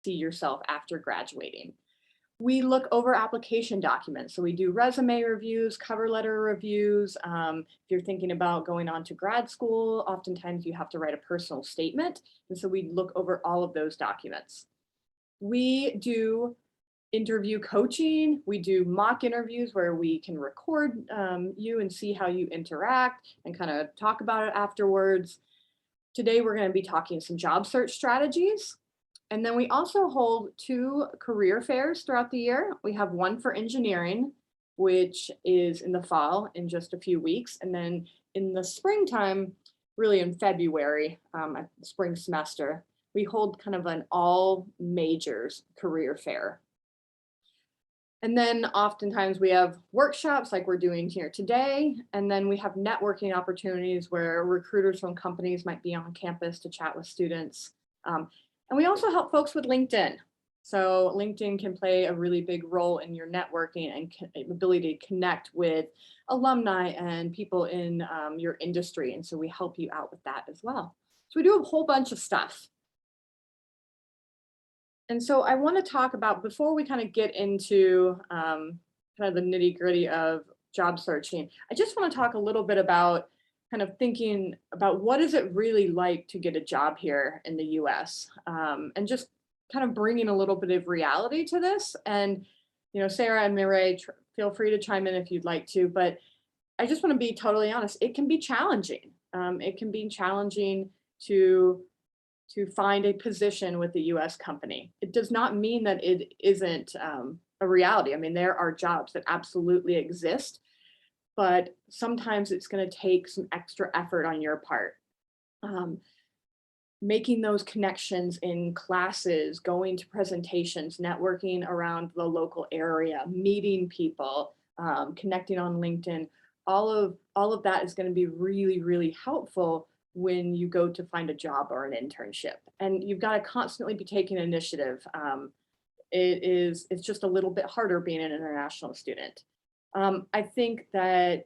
see yourself after graduating. We look over application documents. So we do resume reviews, cover letter reviews. If you're thinking about going on to grad school, oftentimes you have to write a personal statement. And so we look over all of those documents. We do interview coaching. We do mock interviews where we can record you and see how you interact and kind of talk about it afterwards. Today, we're going to be talking some job search strategies. And then we also hold 2 career fairs throughout the year. We have one for engineering, which is in the fall in just a few weeks. And then in the springtime, really in February, at the spring semester, we hold kind of an all majors career fair. And then oftentimes we have workshops like we're doing here today. And then we have networking opportunities where recruiters from companies might be on campus to chat with students. And we also help folks with LinkedIn. So LinkedIn can play a really big role in your networking and ability to connect with alumni and people in your industry. And so we help you out with that as well. So we do a whole bunch of stuff. And so I want to talk about, before we kind of get into kind of the nitty gritty of job searching, I just want to talk a little bit about kind of thinking about what is it really like to get a job here in the US, and just kind of bringing a little bit of reality to this. And, you know, Sarah and Mireille, feel free to chime in if you'd like to, but I just want to be totally honest, it can be challenging. It can be challenging to find a position with a US company. It does not mean that it isn't a reality. I mean, there are jobs that absolutely exist, but sometimes it's going to take some extra effort on your part. Making those connections in classes, going to presentations, networking around the local area, meeting people, connecting on LinkedIn, all of that is going to be really, really helpful when you go to find a job or an internship. And you've got to constantly be taking initiative. It's just a little bit harder being an international student. I think that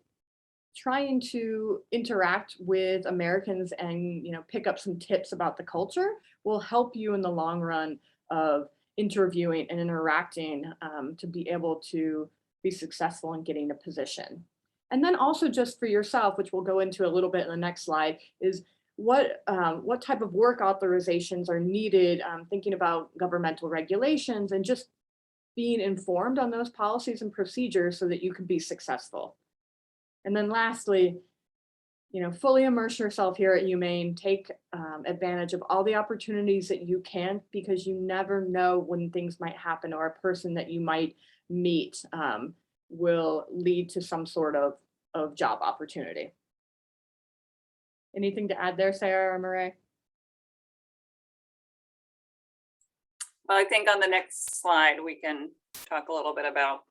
trying to interact with Americans and, you know, pick up some tips about the culture will help you in the long run of interviewing and interacting, to be able to be successful in getting a position. And then also just for yourself, which we'll go into a little bit in the next slide, is what type of work authorizations are needed, thinking about governmental regulations and just being informed on those policies and procedures so that you can be successful. And then lastly, you know, fully immerse yourself here at UMaine, take advantage of all the opportunities that you can, because you never know when things might happen or a person that you might meet will lead to some sort of job opportunity. Anything to add there, Sarah or Mireille? Well, I think on the next slide, we can talk a little bit about.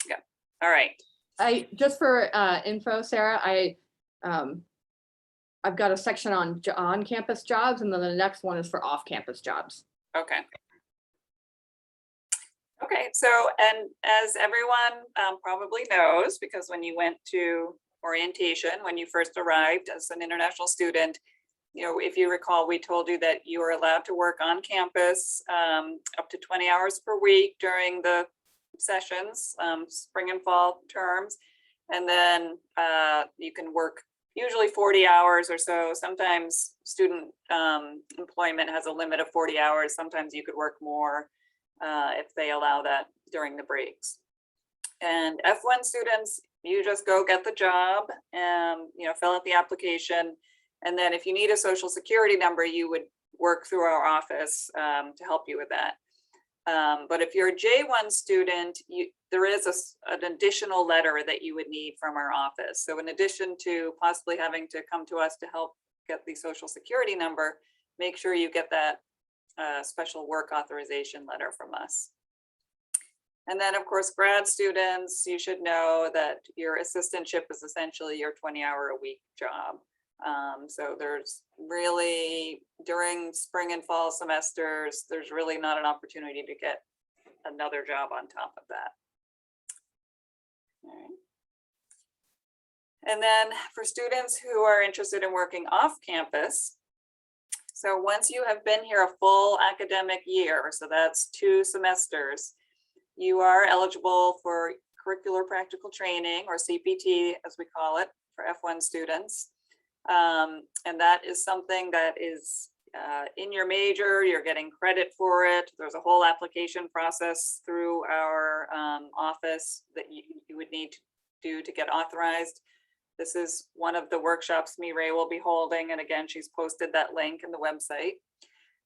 Yeah, all right. Just for info, Sarah, I've got a section on on-campus jobs, and then the next one is for off-campus jobs. Okay. Okay, so, and as everyone probably knows, because when you went to orientation, when you first arrived as an international student, you know, if you recall, we told you that you were allowed to work on campus up to 20 hours per week during the sessions, spring and fall terms. And then you can work usually 40 hours or so. Sometimes student employment has a limit of 40 hours. Sometimes you could work more if they allow that during the breaks. And F1 students, you just go get the job and, you know, fill out the application. And then if you need a social security number, you would work through our office to help you with that. But if you're a J1 student, there is an additional letter that you would need from our office. So in addition to possibly having to come to us to help get the social security number, make sure you get that special work authorization letter from us. And then of course, grad students, you should know that your assistantship is essentially your 20-hour-a-week job. So there's really, during spring and fall semesters, there's really not an opportunity to get another job on top of that. All right. And then for students who are interested in working off campus, So once you have been here a full academic year, so that's 2 semesters, you are eligible for curricular practical training, or CPT as we call it, for F1 students. And that is something that is in your major, you're getting credit for it. There's a whole application process through our office that you would need to do to get authorized. This is one of the workshops Mireille will be holding. And again, she's posted that link in the website.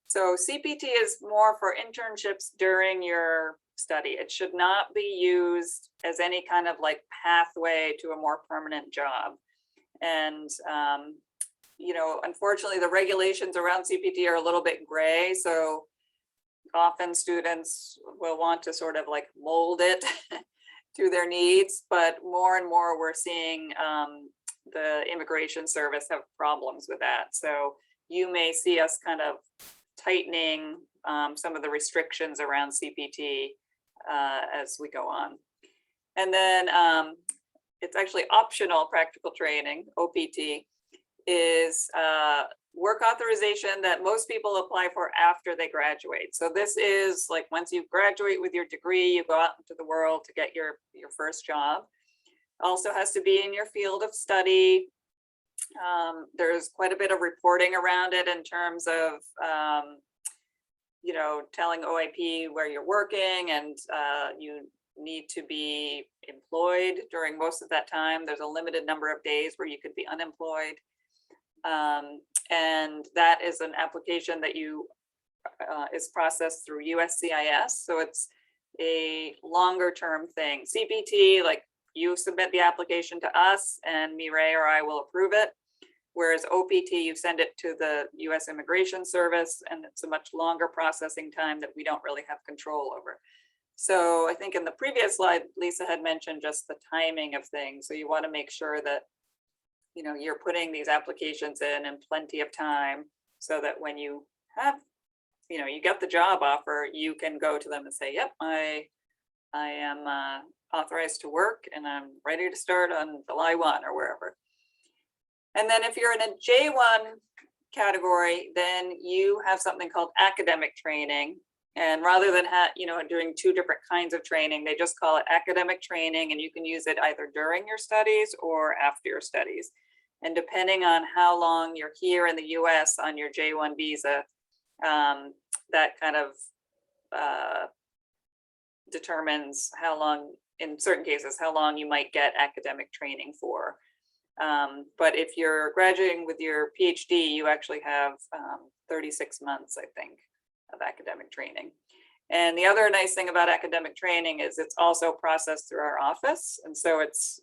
So CPT is more for internships during your study. It should not be used as any kind of like pathway to a more permanent job. And, you know, unfortunately, the regulations around CPT are a little bit gray. So often students will want to sort of like mold it to their needs, but more and more we're seeing the Immigration Service have problems with that. So you may see us kind of tightening some of the restrictions around CPT as we go on. And then it's actually optional practical training, OPT, is work authorization that most people apply for after they graduate. So this is like once you graduate with your degree, you go out into the world to get your first job. Also has to be in your field of study. There's quite a bit of reporting around it in terms of, you know, telling OIP where you're working, and you need to be employed during most of that time. There's a limited number of days where you could be unemployed. And that is an application that you is processed through USCIS. So it's a longer term thing. CPT, like you submit the application to us and Mireille or I will approve it. Whereas OPT, you send it to the US Immigration Service, and it's a much longer processing time that we don't really have control over. So I think in the previous slide, Lisa had mentioned just the timing of things. So you want to make sure that, you know, you're putting these applications in plenty of time so that when you have, you know, you get the job offer, you can go to them and say, yep, I am authorized to work and I'm ready to start on July 1 or wherever. And then if you're in a J1 category, then you have something called academic training. And rather than doing 2 different kinds of training, they just call it academic training, and you can use it either during your studies or after your studies. And depending on how long you're here in the US on your J1 visa, that kind of determines how long, in certain cases, how long you might get academic training for. But if you're graduating with your PhD, you actually have 36 months, I think, of academic training. And the other nice thing about academic training is it's also processed through our office. And so it's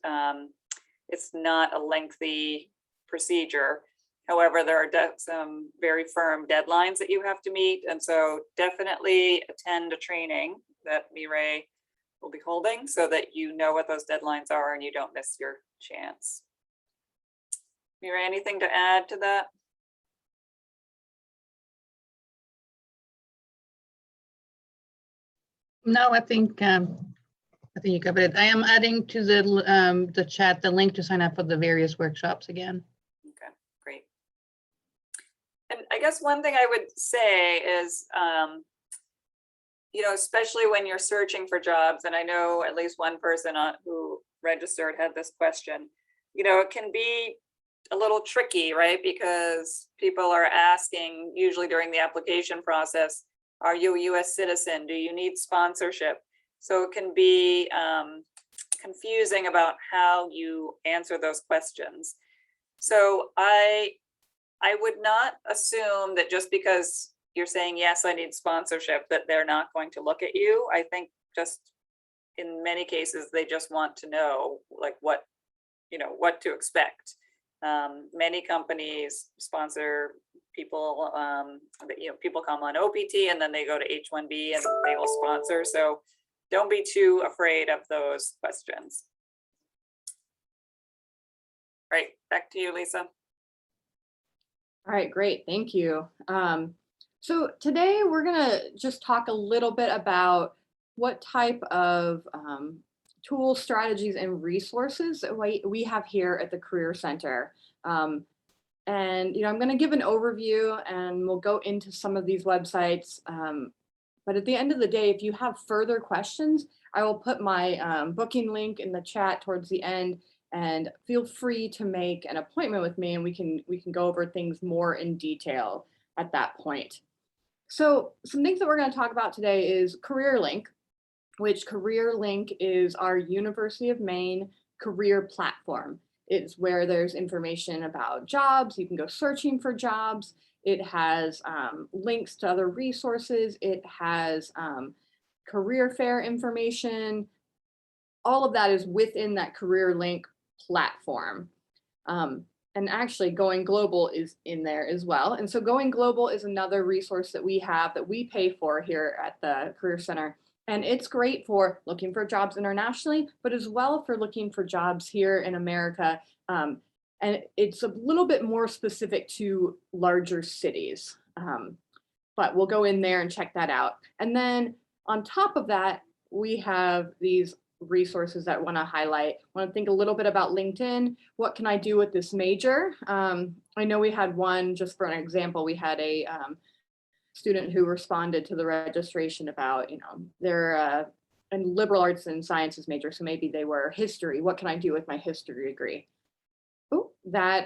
not a lengthy procedure. However, there are some very firm deadlines that you have to meet. And so definitely attend a training that Mireille will be holding so that you know what those deadlines are and you don't miss your chance. Mireille, anything to add to that? No, I think you covered it. I am adding to the chat the link to sign up for the various workshops again. Okay, great. And I guess one thing I would say is, you know, especially when you're searching for jobs, and I know at least one person who registered had this question, you know, it can be a little tricky, right? Because people are asking, usually during the application process, are you a US citizen? Do you need sponsorship? So it can be confusing about how you answer those questions. So I would not assume that just because you're saying, yes, I need sponsorship, that they're not going to look at you. I think just in many cases, they just want to know like what to expect. Many companies sponsor people, people come on OPT and then they go to H-1B and they will sponsor. So don't be too afraid of those questions. Right, back to you, Lisa. All right, great, thank you. So today we're gonna just talk a little bit about what type of tools, strategies, and resources we have here at the Career Center. And And, I'm going to give an overview and we'll go into some of these websites. But at the end of the day, if you have further questions, I will put my booking link in the chat towards the end, and feel free to make an appointment with me and we can go over things more in detail at that point. So some things that we're going to talk about today is CareerLink, which CareerLink is our University of Maine career platform. It's where there's information about jobs. You can go searching for jobs. It has links to other resources. It has career fair information. All of that is within that CareerLink platform. And actually Going Global is in there as well. And so Going Global is another resource that we have that we pay for here at the Career Center. And it's great for looking for jobs internationally, but as well for looking for jobs here in America. And it's a little bit more specific to larger cities. But we'll go in there and check that out. And then on top of that, we have these resources that I want to highlight. I want to think a little bit about LinkedIn. What can I do with this major? I know we had one, just for an example, we had a student who responded to the registration about, they're a liberal arts and sciences major, so maybe they were history. What can I do with my history degree? Ooh, that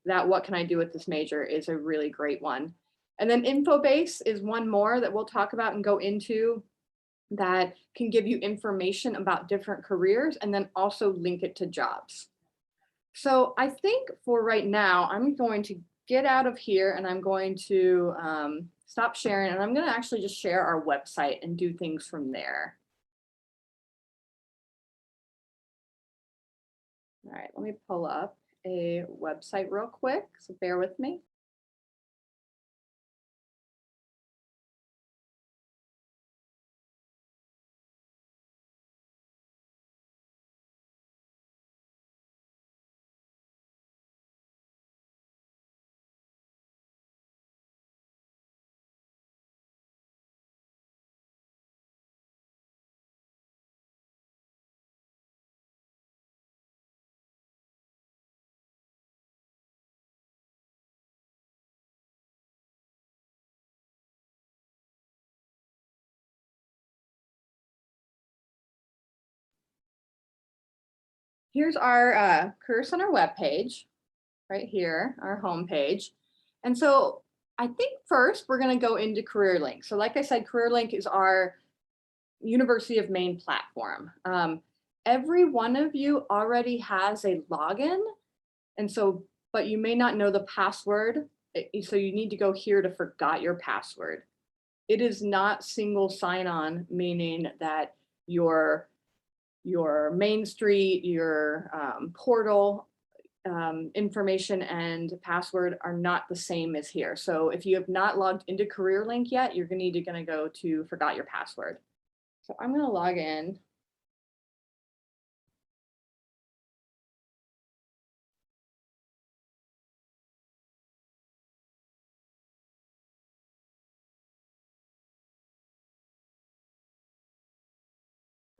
what can I do with this major is a really great one. And then Infobase is one more that we'll talk about and go into, that can give you information about different careers and then also link it to jobs. So I think for right now, I'm going to get out of here and I'm going to stop sharing, and I'm going to actually just share our website and do things from there. All right, let me pull up a website real quick, so bear with me. Here's our Career Center webpage, right here, our homepage. And so I think first we're going to go into CareerLink. So like I said, CareerLink is our University of Maine platform. Every one of you already has a login, and so, but you may not know the password. So you need to go here to forgot your password. It is not single sign-on, meaning that your Main Street, your portal information and password are not the same as here. So if you have not logged into CareerLink yet, you're going to go to forgot your password. So I'm going to log in.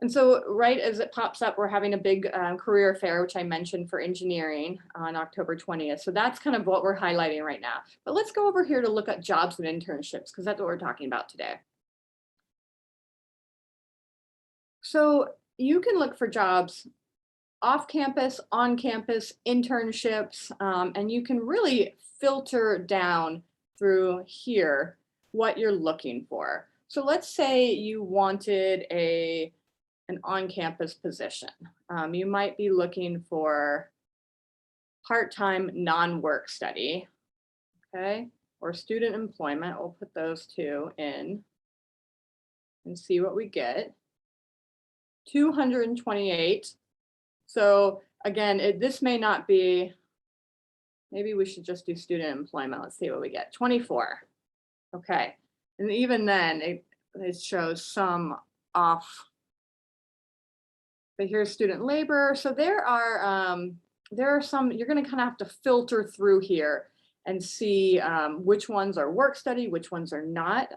And so right as it pops up, we're having a big career fair, which I mentioned, for engineering on October 20th. So that's kind of what we're highlighting right now. But let's go over here to look at jobs and internships, because that's what we're talking about today. So you can look for jobs off campus, on campus, internships, and you can really filter down through here what you're looking for. So let's say you wanted an on-campus position. You might be looking for part-time non-work study, okay, or student employment. We'll put those two in and see what we get. 228. So again, this may not be, maybe we should just do student employment. Let's see what we get. 24. Okay. And even then it shows some off. But here's student labor. So there are some, you're going to kind of have to filter through here and see which ones are work study, which ones are not,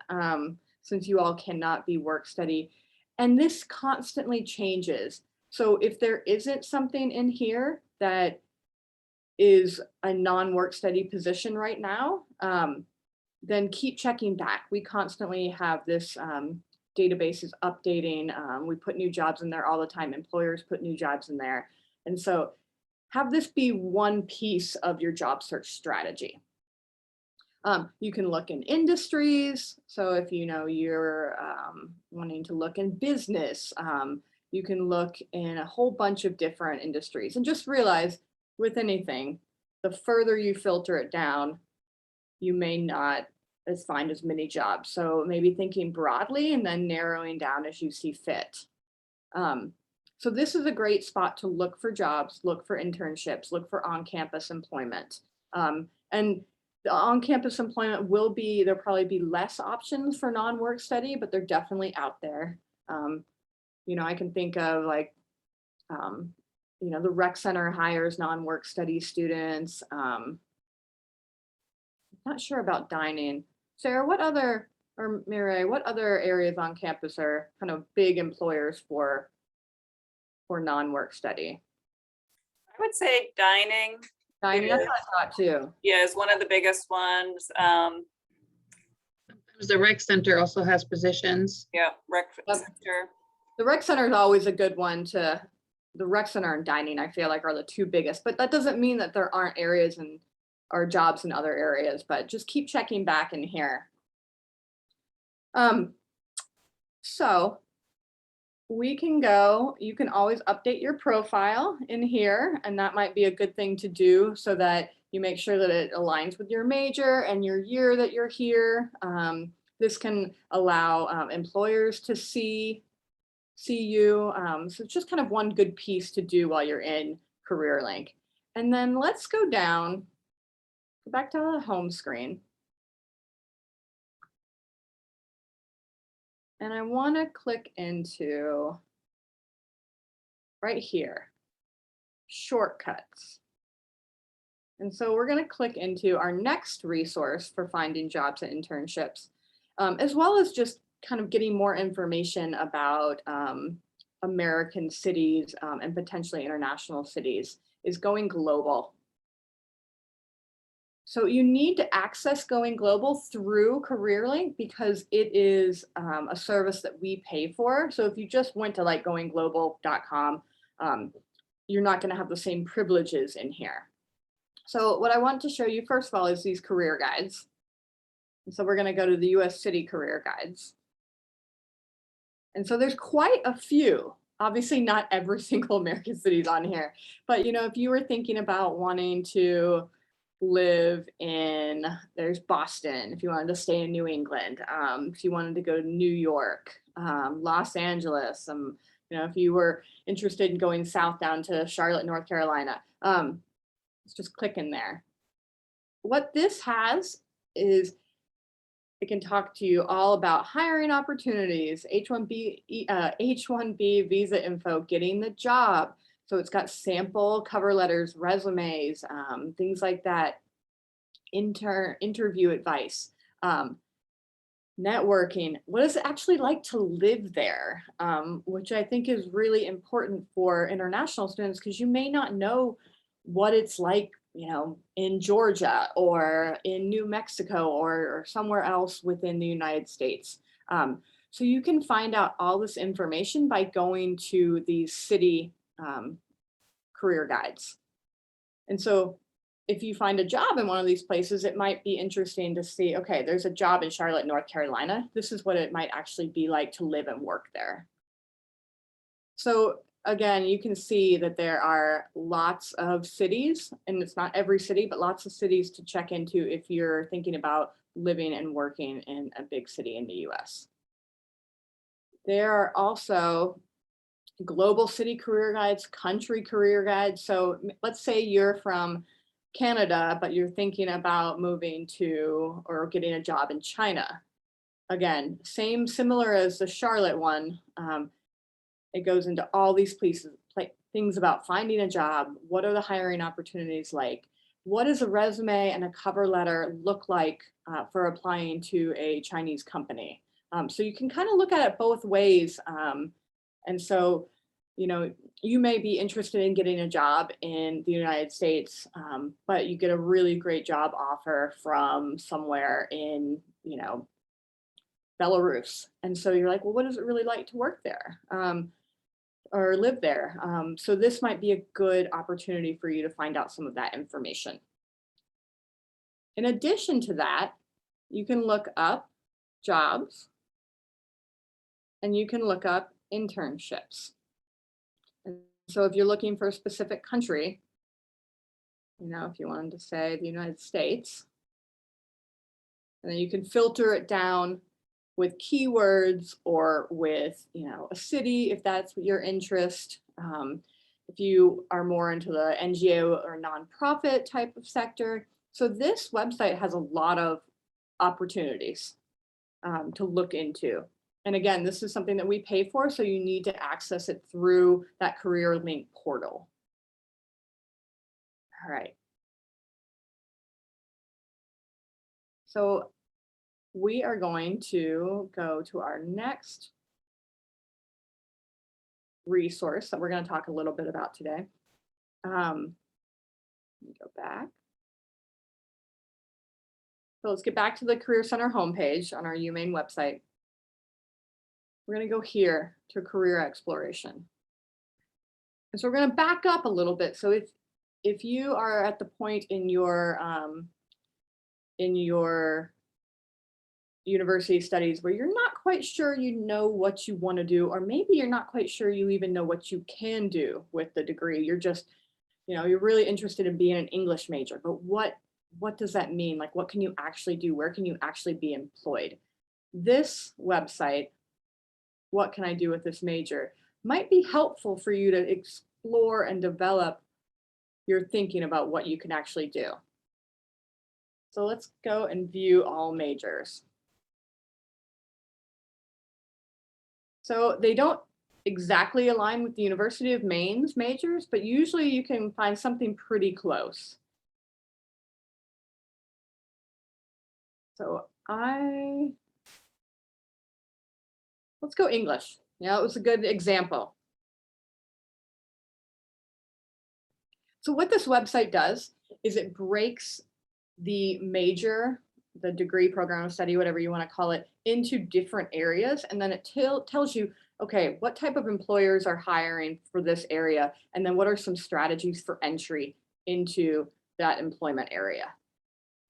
since you all cannot be work study. And this constantly changes. So if there isn't something in here that is a non-work study position right now, then keep checking back. We constantly have this database is updating. We put new jobs in there all the time. Employers put new jobs in there. And so have this be one piece of your job search strategy. You can look in industries. So if you know you're wanting to look in business, you can look in a whole bunch of different industries, and just realize with anything, the further you filter it down, you may not find as many jobs. So maybe thinking broadly and then narrowing down as you see fit. So this is a great spot to look for jobs, look for internships, look for on-campus employment. And the on-campus employment there'll probably be less options for non-work study, but they're definitely out there. You know, I can think of like, you know, the rec center hires non-work study students. Not sure about dining. Sarah, or Mireille, what other areas on campus are kind of big employers for non-work study? I would say dining. Dining, that's what I thought too. Yeah, is one of the biggest ones. Sometimes the rec center also has positions. Yeah, rec Yep. center. The rec center is always a good one the rec center and dining, I feel like, are the two biggest, but that doesn't mean that there aren't areas or jobs in other areas, but just keep checking back in here. So you can always update your profile in here, and that might be a good thing to do so that you make sure that it aligns with your major and your year that you're here. This can allow employers to see you. So it's just kind of one good piece to do while you're in CareerLink. And then let's go back to the home screen. And I want to click into right here, shortcuts. And so we're going to click into our next resource for finding jobs and internships, as well as just kind of getting more information about American cities and potentially international cities, is Going Global. So you need to access Going Global through CareerLink because it is a service that we pay for. So if you just went to like goingglobal.com, you're not going to have the same privileges in here. So what I want to show you first of all is these career guides. And so we're going to go to the US City Career Guides. And so there's quite a few. Obviously not every single American city is on here, but you know, if you were thinking about wanting to live in, there's Boston, if you wanted to stay in New England, if you wanted to go to New York, Los Angeles, you know, if you were interested in going south down to Charlotte, North Carolina, let's just click in there. What this has is it can talk to you all about hiring opportunities, H-1B visa info, getting the job. So it's got sample cover letters, resumes, things like that, interview advice, networking. What is it actually like to live there? Which I think is really important for international students because you may not know what it's like, you know, in Georgia or in New Mexico or somewhere else within the United States. So you can find out all this information by going to these city career guides. And so if you find a job in one of these places, it might be interesting to see, okay, there's a job in Charlotte, North Carolina. This is what it might actually be like to live and work there. So again, you can see that there are lots of cities, and it's not every city, but lots of cities to check into if you're thinking about living and working in a big city in the US. There are also global city career guides, country career guides. So let's say you're from Canada, but you're thinking about moving to or getting a job in China. Again, similar as the Charlotte one. It goes into all these places, things about finding a job. What are the hiring opportunities like? What does a resume and a cover letter look like for applying to a Chinese company? So you can kind of look at it both ways. And so, you know, you may be interested in getting a job in the United States, but you get a really great job offer from somewhere in, you know, Belarus. And so you're like, well, what is it really like to work there or live there? So this might be a good opportunity for you to find out some of that information. In addition to that, you can look up jobs and you can look up internships. And so if you're looking for a specific country, you know, if you wanted to say the United States, and then you can filter it down with keywords or with, you know, a city, if that's your interest. If you are more into the NGO or nonprofit type of sector. So this website has a lot of opportunities to look into. And again, this is something that we pay for, so you need to access it through that Career Link portal. All right. So we are going to go to our next resource that we're going to talk a little bit about today. Let me go back. So let's get back to the Career Center homepage on our UMaine website. We're going to go here to career exploration. And so we're going to back up a little bit. So if you are at the point in your university studies where you're not quite sure you know what you want to do, or maybe you're not quite sure you even know what you can do with the degree, you're just, you know, you're really interested in being an English major, but what does that mean? Like, what can you actually do? Where can you actually be employed? This website, what can I do with this major, might be helpful for you to explore and develop your thinking about what you can actually do. So let's go and view all majors. So they don't exactly align with the University of Maine's majors, but usually you can find something pretty close. So let's go English. Yeah, it was a good example. So what this website does is it breaks the major, the degree, program of study, whatever you want to call it, into different areas. And then it tells you, okay, what type of employers are hiring for this area? And then what are some strategies for entry into that employment area?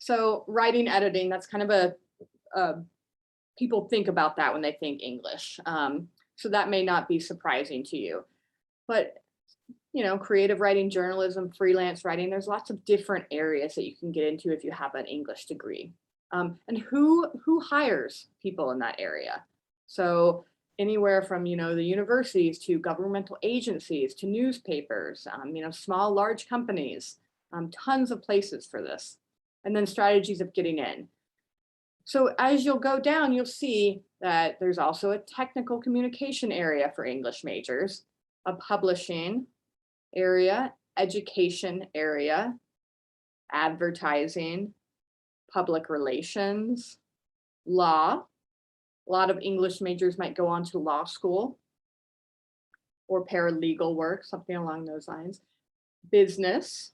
So writing, editing, that's kind of people think about that when they think English. So that may not be surprising to you. But you know, creative writing, journalism, freelance writing, there's lots of different areas that you can get into if you have an English degree. And who hires people in that area? So anywhere from, you know, the universities to governmental agencies to newspapers, you know, small, large companies, tons of places for this. And then strategies of getting in. So as you'll go down, you'll see that there's also a technical communication area for English majors, a publishing area, education area, advertising, public relations, law. A lot of English majors might go on to law school or paralegal work, something along those lines, business.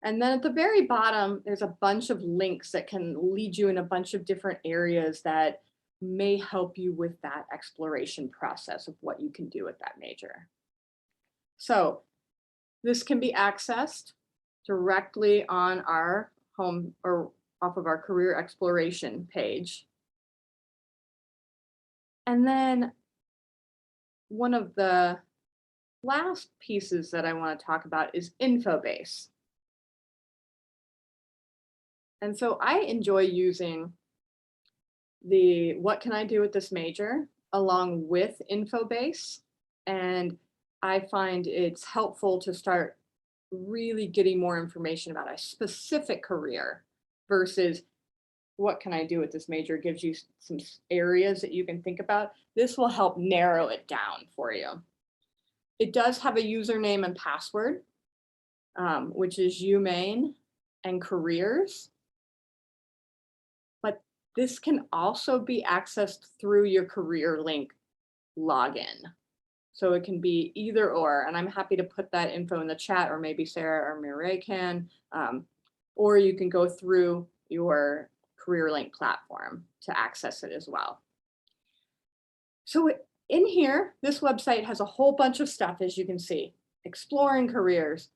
And then at the very bottom, there's a bunch of links that can lead you in a bunch of different areas that may help you with that exploration process of what you can do with that major. So this can be accessed directly on our home or off of our career exploration page. And then one of the last pieces that I want to talk about is Infobase. And so I enjoy using the what can I do with this major along with Infobase. And I find it's helpful to start really getting more information about a specific career versus what can I do with this major. It gives you some areas that you can think about. This will help narrow it down for you. It does have a username and password, which is UMaine and careers. But this can also be accessed through your Career Link login. So it can be either or, and I'm happy to put that info in the chat, or maybe Sarah or Mireille can, or you can go through your CareerLink platform to access it as well. So in here, this website has a whole bunch of stuff, as you can see, exploring careers,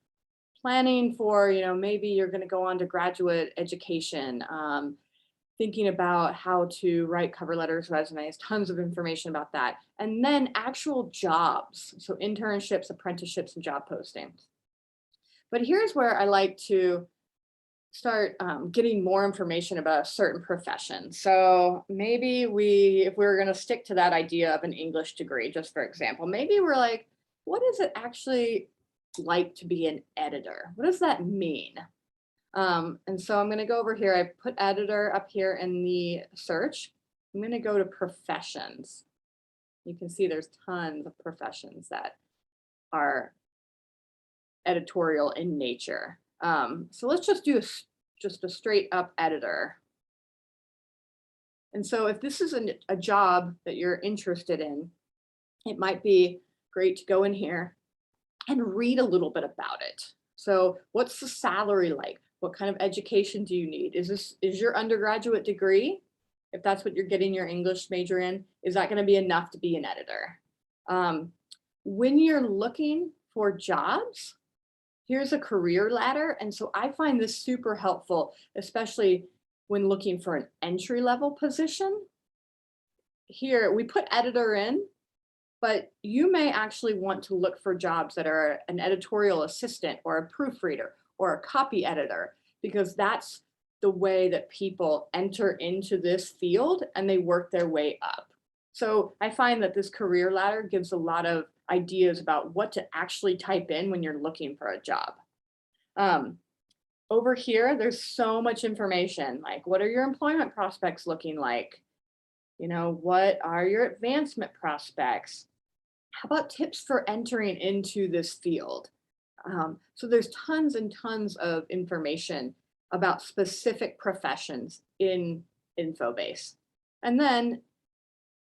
planning for, maybe you're going to go on to graduate education, thinking about how to write cover letters, resumes, tons of information about that. And then actual jobs, so internships, apprenticeships, and job postings. But here's where I like to start getting more information about a certain profession. So maybe if we're going to stick to that idea of an English degree, just for example, maybe we're like, what is it actually like to be an editor? What does that mean? And so I'm going to go over here. I put editor up here in the search. I'm going to go to professions. You can see there's tons of professions that are editorial in nature. So let's just do just a straight up editor. And so if this is a job that you're interested in, it might be great to go in here and read a little bit about it. So what's the salary like? What kind of education do you need? Is your undergraduate degree, if that's what you're getting your English major in, is that going to be enough to be an editor? When you're looking for jobs, here's a career ladder. And so I find this super helpful, especially when looking for an entry-level position. Here, we put editor in, but you may actually want to look for jobs that are an editorial assistant or a proofreader or a copy editor, because that's the way that people enter into this field and they work their way up. So I find that this career ladder gives a lot of ideas about what to actually type in when you're looking for a job. Over here, there's so much information, like what are your employment prospects looking like? What are your advancement prospects? How about tips for entering into this field? So there's tons and tons of information about specific professions in InfoBase. And then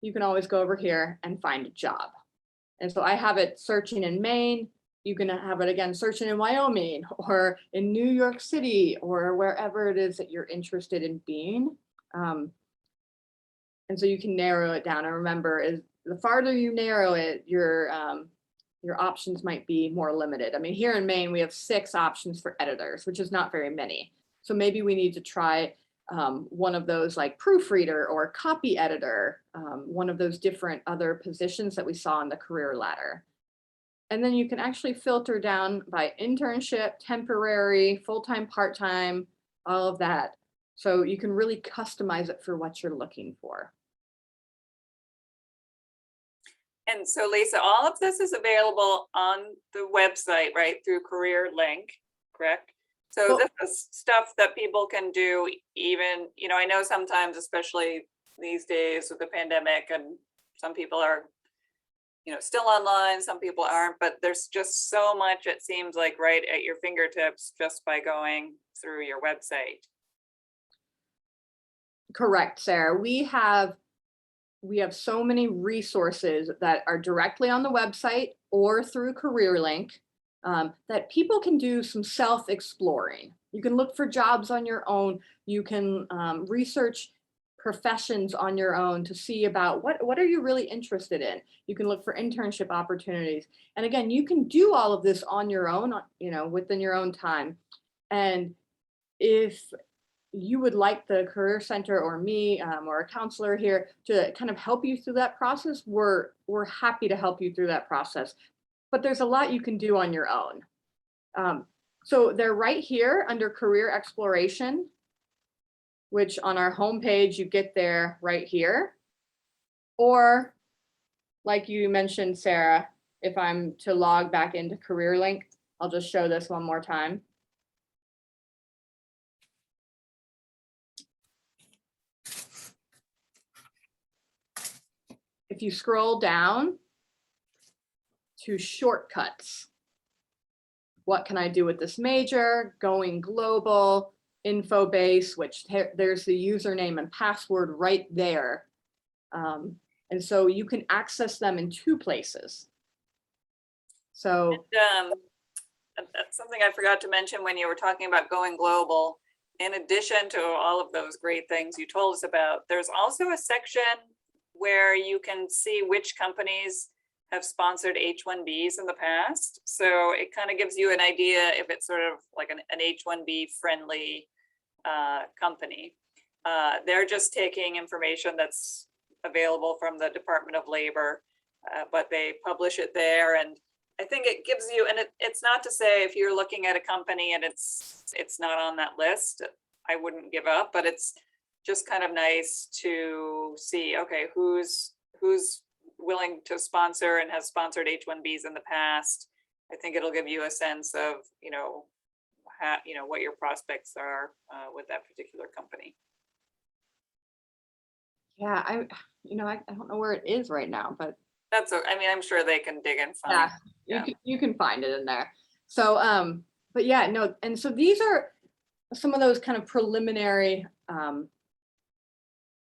you can always go over here and find a job. And so I have it searching in Maine. You can have it again searching in Wyoming or in New York City or wherever it is that you're interested in being. And so you can narrow it down. And remember, the farther you narrow it, your options might be more limited. I mean, here in Maine, we have 6 options for editors, which is not very many. So maybe we need to try one of those like proofreader or copy editor, one of those different other positions that we saw on the career ladder. And then you can actually filter down by internship, temporary, full-time, part-time, all of that. So you can really customize it for what you're looking for. And so Lisa, all of this is available on the website, right, through CareerLink, correct? So Well, this is stuff that people can do even, I know sometimes, especially these days with the pandemic, and some people are, still online, some people aren't, but there's just so much, it seems like, right at your fingertips just by going through your website. correct, Sarah. We have so many resources that are directly on the website or through CareerLink that people can do some self-exploring. You can look for jobs on your own. You can research professions on your own to see about what are you really interested in. You can look for internship opportunities. And again, you can do all of this on your own, within your own time. And if you would like the Career Center or me or a counselor here to kind of help you through that process, we're happy to help you through that process. But there's a lot you can do on your own. So they're right here under career exploration, which on our homepage, you get there right here. Or like you mentioned, Sarah, if I'm to log back into CareerLink, I'll just show this one more time. If you scroll down to shortcuts, what can I do with this major? Going global, InfoBase, which there's the username and password right there. And so you can access them in 2 places. So That's something I forgot to mention when you were talking about going global. In addition to all of those great things you told us about, there's also a section where you can see which companies have sponsored H-1Bs in the past. So it kind of gives you an idea if it's sort of like an H-1B friendly company. They're just taking information that's available from the Department of Labor, but they publish it there. And I think it gives you, and it's not to say if you're looking at a company and it's not on that list, I wouldn't give up, but it's just kind of nice to see, okay, who's willing to sponsor and has sponsored H-1Bs in the past. I think it'll give you a sense of, what your prospects are with that particular company. yeah, I don't know where it is right now, but I'm sure they can dig and find. yeah, Yeah. you can find it in there. So, but yeah, no, and so these are some of those kind of preliminary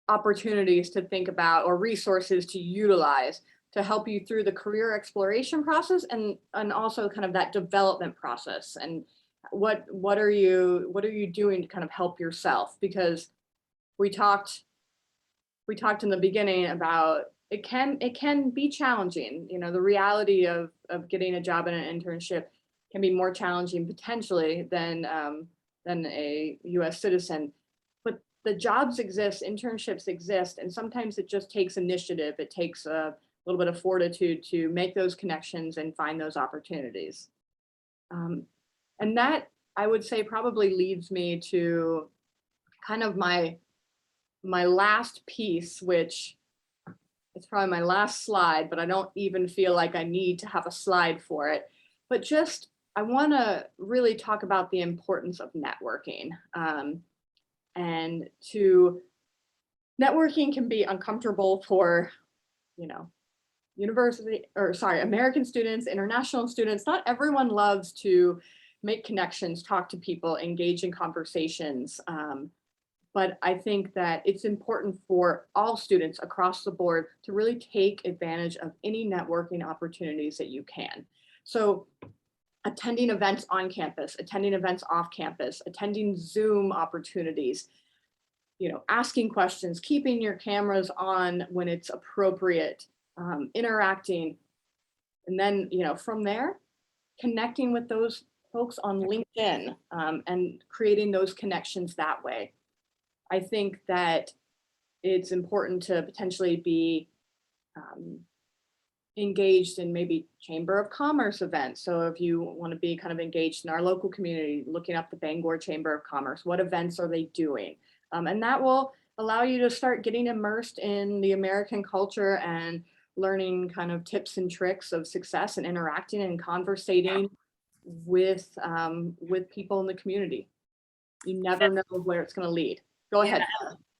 opportunities to think about or resources to utilize to help you through the career exploration process and also kind of that development process. And what are you doing to kind of help yourself? Because we talked in the beginning about it can be challenging. The reality of getting a job in an internship can be more challenging potentially than a US citizen. But the jobs exist, internships exist, and sometimes it just takes initiative. It takes a little bit of fortitude to make those connections and find those opportunities. And that, I would say, probably leads me to kind of my last piece, which it's probably my last slide, but I don't even feel like I need to have a slide for it. But just, I want to really talk about the importance of networking. And networking can be uncomfortable for, American students, international students. Not everyone loves to make connections, talk to people, engage in conversations. But I think that it's important for all students across the board to really take advantage of any networking opportunities that you can. So attending events on campus, attending events off campus, attending Zoom opportunities, asking questions, keeping your cameras on when it's appropriate, interacting. And then, from there, connecting with those folks on LinkedIn and creating those connections that way. I think that it's important to potentially be engaged in maybe Chamber of Commerce events. So if you want to be kind of engaged in our local community, looking up the Bangor Chamber of Commerce, what events are they doing? And that will allow you to start getting immersed in the American culture and learning kind of tips and tricks of success and interacting and conversating with people in the community. You never know where it's going to lead. Go ahead.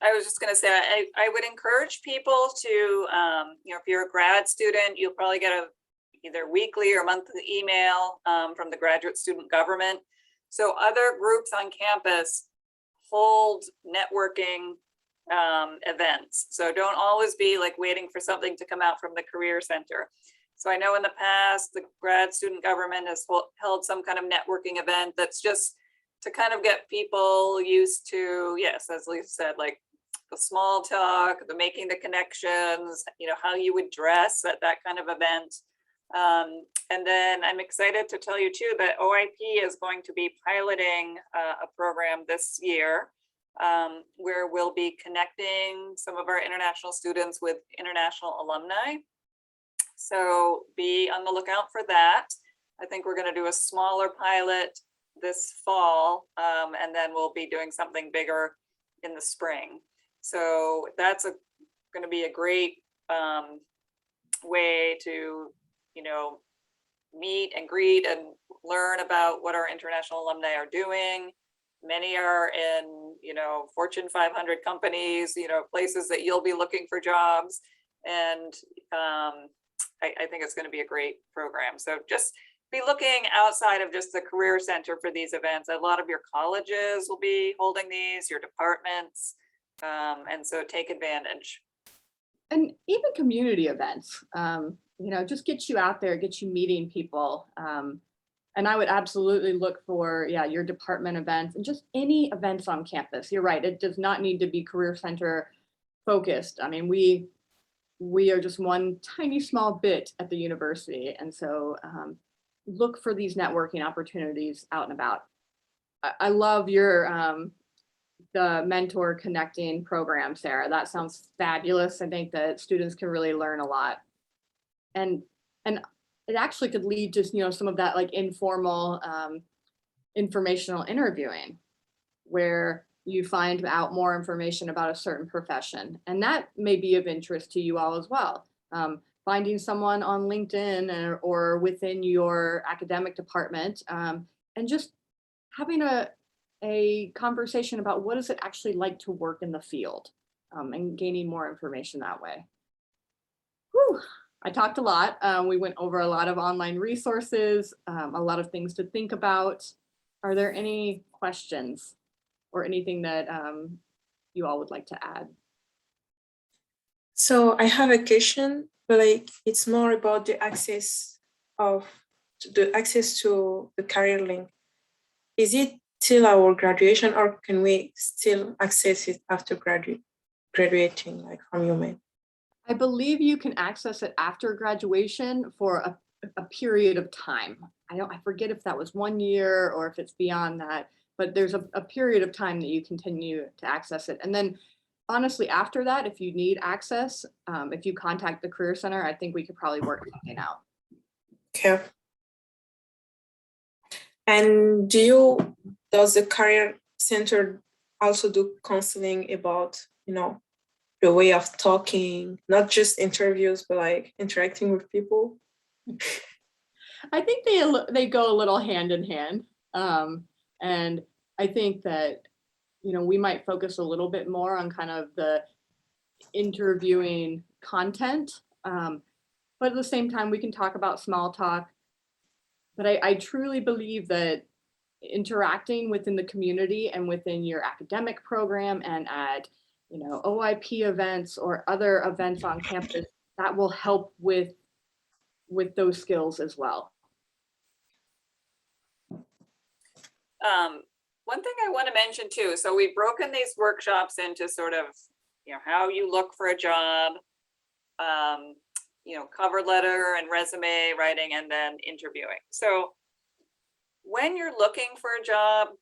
I was just going to say, I would encourage people to, if you're a grad student, you'll probably get either weekly or monthly email from the graduate student government. So other groups on campus hold networking events. So don't always be like waiting for something to come out from the Career Center. So I know in the past, the grad student government has held some kind of networking event that's just to kind of get people used to, yes, as Lisa said, like the small talk, the making the connections, how you would dress at that kind of event. And then I'm excited to tell you too that OIP is going to be piloting a program this year where we'll be connecting some of our international students with international alumni. So be on the lookout for that. I think we're going to do a smaller pilot this fall, and then we'll be doing something bigger in the spring. So that's going to be a great way to, meet and greet and learn about what our international alumni are doing. Many are in, Fortune 500 companies, places that you'll be looking for jobs. And I think it's going to be a great program. So just be looking outside of just the Career Center for these events. A lot of your colleges will be holding these, your departments, and so take advantage. And even community events. just get you out there, get you meeting people. And I would absolutely look for, your department events and just any events on campus. You're right. It does not need to be Career Center focused. I mean, we are just one tiny small bit at the university. And so look for these networking opportunities out and about. I love your the mentor connecting program, Sarah. That sounds fabulous. I think that students can really learn a lot. And it actually could lead to, some of that like informal informational interviewing where you find out more information about a certain profession. And that may be of interest to you all as well. Finding someone on LinkedIn or within your academic department and just having a conversation about what is it actually like to work in the field and gaining more information that way. Whew, I talked a lot. We went over a lot of online resources, a lot of things to think about. Are there any questions or anything that you all would like to add? So I have a question, but like it's more about the access to the career link. Is it till our graduation, or can we still access it after graduating, like from UMaine? I believe you can access it after graduation for a period of time. I forget if that was 1 year or if it's beyond that, but there's a period of time that you continue to access it. And then honestly, after that, if you need access, if you contact the Career Center, I think we could probably work something out. Okay. And does the Career Center also do counseling about, the way of talking, not just interviews, but like interacting with people? I think they go a little hand in hand. And I think that, we might focus a little bit more on kind of the interviewing content. But at the same time, we can talk about small talk. But I truly believe that interacting within the community and within your academic program and at, OIP events or other events on campus, that will help with those skills as well. One thing I want to mention too, so we've broken these workshops into sort of, how you look for a job, cover letter and resume writing, and then interviewing. So when you're looking for a job,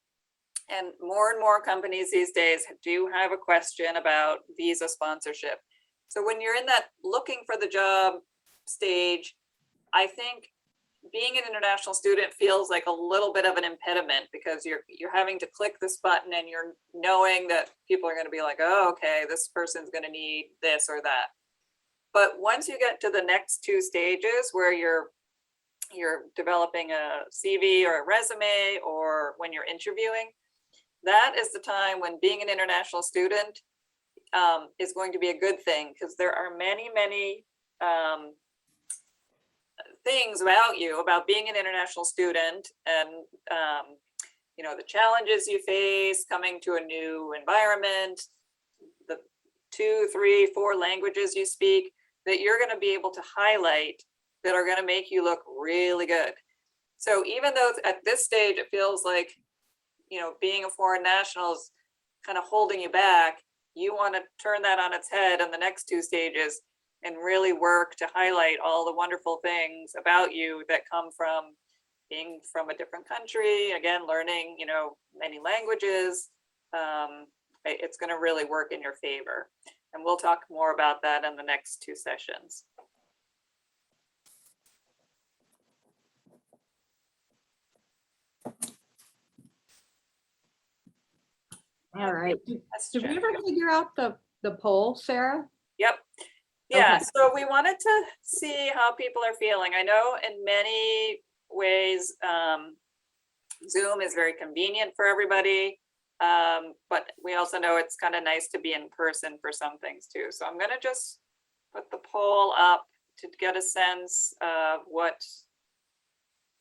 and more companies these days do have a question about visa sponsorship. So when you're in that looking for the job stage, I think being an international student feels like a little bit of an impediment because you're having to click this button and you're knowing that people are going to be like, oh, okay, this person's going to need this or that. But once you get to the next two stages where you're developing a CV or a resume, or when you're interviewing, that is the time when being an international student is going to be a good thing, because there are many things about being an international student, and the challenges you face coming to a new environment, the 2, 3, 4 languages you speak, that you're going to be able to highlight that are going to make you look really good. So even though at this stage it feels like being a foreign national is kind of holding you back, you want to turn that on its head in the next two stages and really work to highlight all the wonderful things about you that come from being from a different country, again, learning, many languages. It's going to really work in your favor. And we'll talk more about that in the next two sessions. All right. Did we ever figure out the poll, Sarah? Yep. Yeah, Okay. so we wanted to see how people are feeling. I know in many ways, Zoom is very convenient for everybody, but we also know it's kind of nice to be in person for some things too. So I'm going to just put the poll up to get a sense of what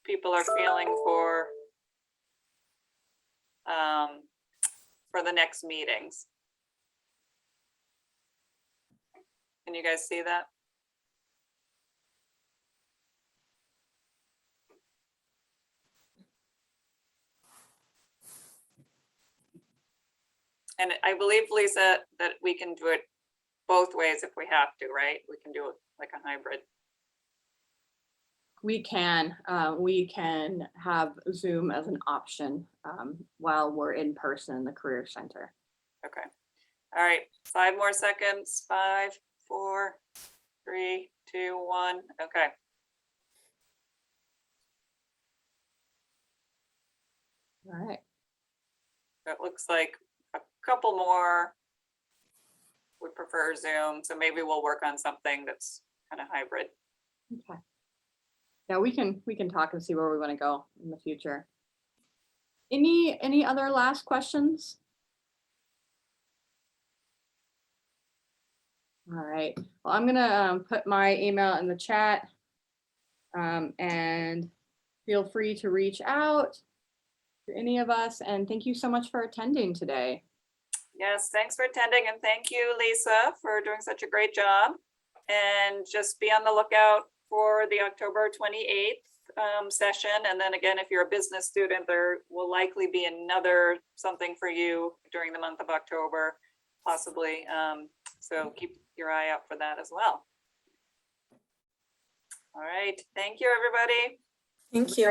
people are feeling for the next meetings. Can you guys see that? And I believe, Lisa, that we can do it both ways if we have to, right? We can do it like a hybrid. We can have Zoom as an option while we're in person in the Career Center. Okay. All right, 5 more seconds. 5, 4, 3, 2, 1. Okay. All right. It looks like a couple more would prefer Zoom, so maybe we'll work on something that's kind of hybrid. Okay. Yeah, we can talk and see where we want to go in the future. Any other last questions? All right. Well, I'm gonna put my email in the chat, and feel free to reach out to any of us. And thank you so much for attending today. Yes, thanks for attending, and thank you, Lisa, for doing such a great job. And just be on the lookout for the October 28th session. And then again, if you're a business student, there will likely be another something for you during the month of October, possibly. So keep your eye out for that as well. All right, thank you, everybody. Thank you.